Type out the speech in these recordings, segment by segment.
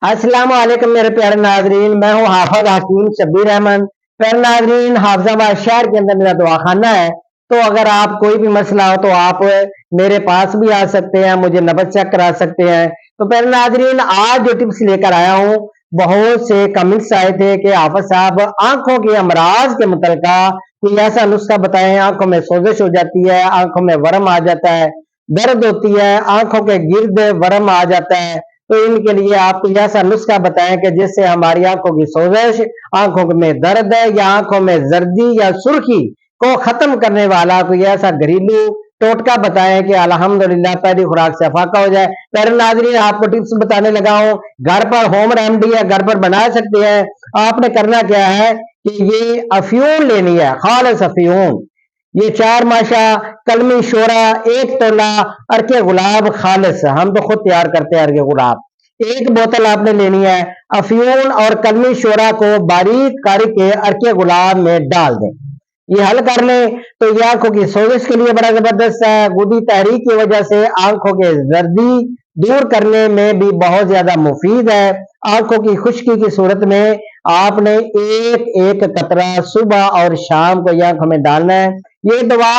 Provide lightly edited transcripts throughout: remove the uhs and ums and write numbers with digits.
السلام علیکم میرے پیارے ناظرین، میں ہوں حافظ حکیم شبیر احمد۔ پیارے ناظرین، حافظ آباد شہر کے اندر میرا دعا خانہ ہے، تو اگر آپ کوئی بھی مسئلہ ہو تو آپ میرے پاس بھی آ سکتے ہیں، مجھے نبض چیک کرا سکتے ہیں۔ تو پیارے ناظرین، آج جو ٹپس لے کر آیا ہوں، بہت سے کمنٹس آئے تھے کہ حافظ صاحب آنکھوں کے امراض کے متعلقہ کوئی ایسا نسخہ بتائیں، آنکھوں میں سوزش ہو جاتی ہے، آنکھوں میں ورم آ جاتا ہے، درد ہوتی ہے، آنکھوں کے گرد ورم آ جاتا ہے، تو ان کے لیے آپ کوئی ایسا نسخہ بتائیں کہ جس سے ہماری آنکھوں کی سوزش، آنکھوں میں درد ہے یا آنکھوں میں زردی یا سرخی کو ختم کرنے والا کوئی ایسا گھریلو ٹوٹکا بتائیں کہ الحمدللہ پہلی خوراک سے فاقہ ہو جائے۔ پیارے ناظرین، آپ کو ٹپس بتانے لگا ہوں، گھر پر ہوم ریمیڈی ہے، گھر پر بنا سکتے ہیں۔ آپ نے کرنا کیا ہے کہ یہ افیون لینی ہے، خالص افیون، یہ 4 ماشا کلمی شورا 1 تولہ ارک گلاب خالص، ہم تو خود تیار کرتے ہیں ارک گلاب، 1 بوتل آپ نے لینی ہے۔ افیون اور کلمی شورا کو باریک کر کے ارک گلاب میں ڈال دیں، یہ حل کر لیں تو یہ آنکھوں کی سوزش کے لیے بڑا زبردست ہے۔ گودی تحریک کی وجہ سے آنکھوں کے زردی دور کرنے میں بھی بہت زیادہ مفید ہے۔ آنکھوں کی خشکی کی صورت میں آپ نے ایک قطرہ صبح اور شام کو یہ آنکھوں میں ڈالنا ہے۔ یہ دوا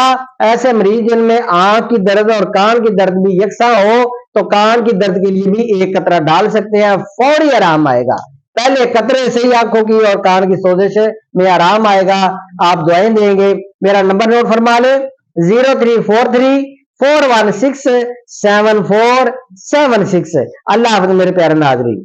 ایسے مریض جن میں آنکھ کی درد اور کان کی درد بھی یکساں ہو تو کان کی درد کے لیے بھی 1 قطرہ ڈال سکتے ہیں، فوری آرام آئے گا۔ پہلے قطرے سے ہی آنکھوں کی اور کان کی سوزش میں آرام آئے گا، آپ دعائیں دیں گے۔ میرا نمبر نوٹ فرما لیں، 0343 416 7476۔ اللہ حافظ میرے پیارے ناظرین۔